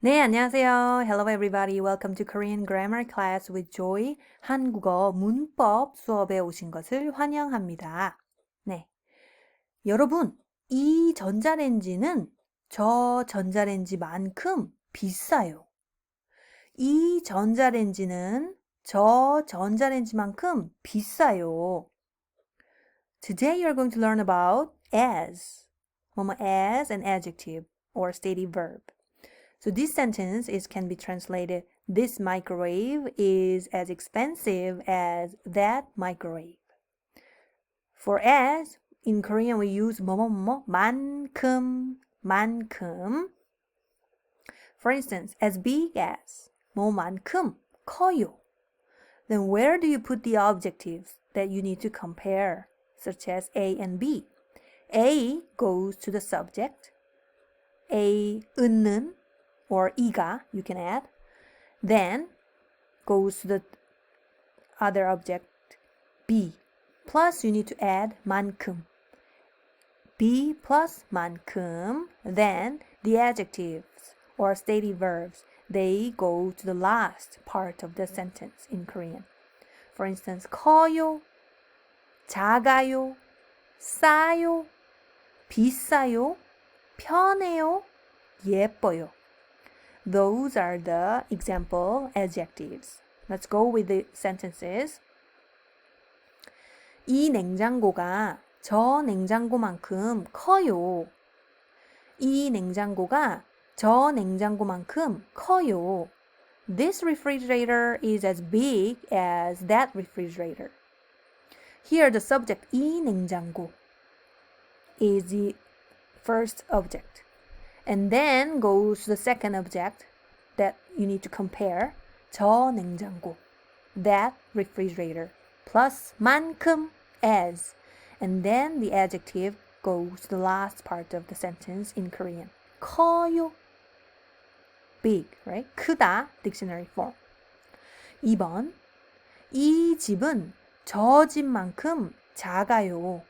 네, 안녕하세요. Hello everybody. Welcome to Korean Grammar Class with Joy. 한국어 문법 수업에 오신 것을 환영합니다. 네. 여러분, 이 전자레인지는 저 전자레인지만큼 비싸요. 이 전자레인지는 저 전자레인지만큼 비싸요. Today you're going to learn about as. 뭐뭐 as an adjective or stative verb. So this sentence can be translated, this microwave is as expensive as that microwave. For as, in Korean we use 뭐뭐뭐 만큼, 만큼. For instance, as big as, 뭐만큼, 커요. Then where do you put the adjectives that you need to compare, such as A and B? A goes to the subject. A는 or 이가, you can add. Then goes to the other object, B. Plus you need to add 만큼. B plus 만큼. Then the adjectives or stative verbs, they go to the last part of the sentence in Korean. For instance, 커요, 작아요, 싸요, 비싸요, 편해요, 예뻐요. Those are the example adjectives. Let's go with the sentences. 이 냉장고가 저 냉장고만큼 커요. 이 냉장고가 저 냉장고만큼 커요. This refrigerator is as big as that refrigerator. Here the subject 이 냉장고 is the first object. And then goes the second object that you need to compare. 저 냉장고, that refrigerator, plus 만큼, as. And then the adjective goes to the last part of the sentence in Korean. 커요, big, right? 크다, dictionary form. 2번, 이 집은 저 집만큼 작아요.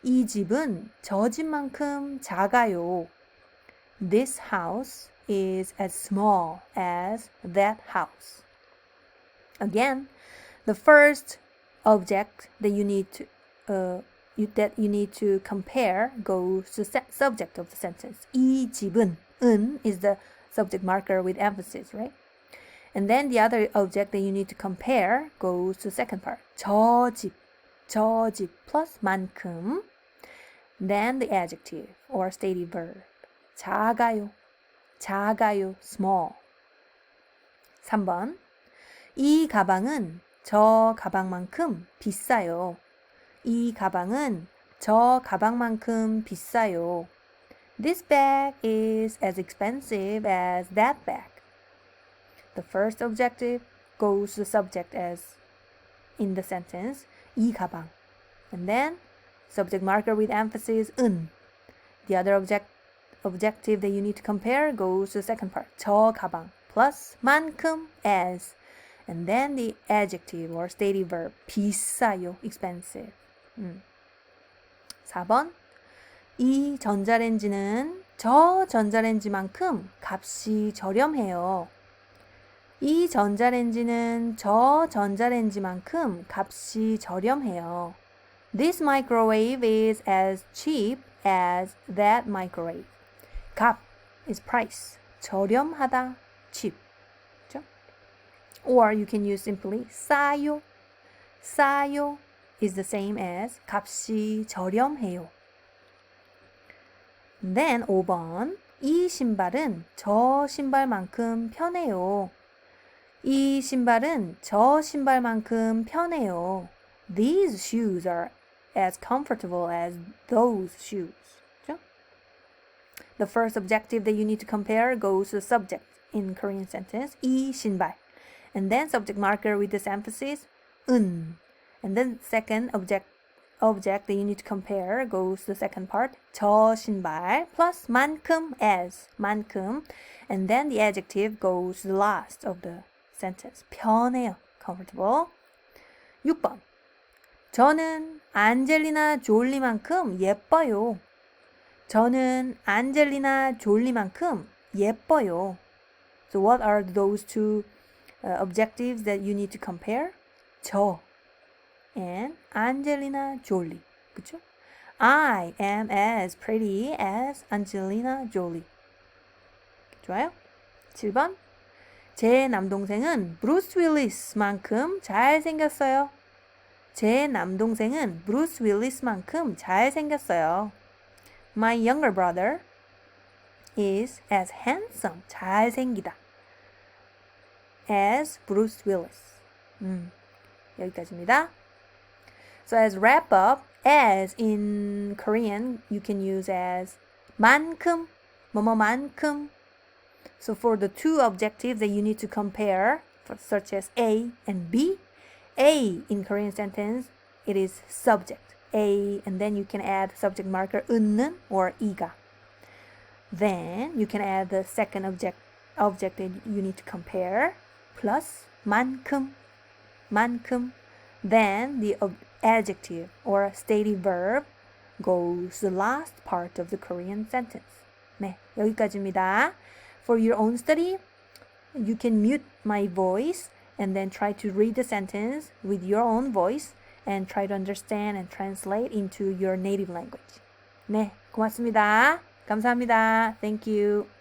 이 집은 저 집만큼 작아요. This house is as small as that house. Again, the first object that you need to compare goes to the subject of the sentence. 이 집은, 은 is the subject marker with emphasis, right? And then the other object that you need to compare goes to the second part. 저 집 plus 만큼. Then the adjective or stative verb. 작아요, small. 3번, 이 가방은 저 가방만큼 비싸요. 이 가방은 저 가방만큼 비싸요. This bag is as expensive as that bag. The first objective goes to the subject as in the sentence, 이 가방. And then subject marker with emphasis, 은. The other objective that you need to compare goes to the second part. 저 가방 plus 만큼, as. And then the adjective or stative verb 비싸요, expensive. 4번, 이 전자레인지는 저 전자레인지만큼 값이 저렴해요. 이 전자레인지는 저 전자레인지만큼 값이 저렴해요. This microwave is as cheap as that microwave. 값 is price. 저렴하다, cheap. 그렇죠? Or you can use simply 싸요. 싸요 is the same as 값이 저렴해요. Then 5번. 이 신발은 저 신발만큼 편해요. 이 신발은 저 신발만큼 편해요. These shoes are as comfortable as those shoes. The first objective that you need to compare goes to the subject in Korean sentence, 이 신발. And then subject marker with this emphasis, 은. And then second object that you need to compare goes to the second part, 저 신발, plus 만큼, as, 만큼. And then the adjective goes to the last of the sentence, 편해요, comfortable. 6번. 저는 안젤리나 졸리만큼 예뻐요. 저는 안젤리나 졸리만큼 예뻐요. So what are those two objectives that you need to compare? 저 and Angelina Jolie. 그쵸? I am as pretty as Angelina Jolie. 좋아요? 7번. 제 남동생은 브루스 윌리스만큼 잘생겼어요. 제 남동생은 브루스 윌리스만큼 잘생겼어요. My younger brother is as handsome, 잘생기다. as Bruce Willys. 여기까지입니다. So as wrap up, as in Korean, you can use as 만큼, 뭐뭐만큼. So for the two objectives that you need to compare, such as A and B, A in Korean sentence, it is subject. A, and then you can add subject marker 은는 or 이가. Then you can add the second object that you need to compare, plus 만큼, 만큼. Then the adjective or stative verb goes the last part of the Korean sentence. 네, 여기까지입니다. For your own study, you can mute my voice and then try to read the sentence with your own voice and try to understand and translate into your native language. 네, 고맙습니다. 감사합니다. Thank you.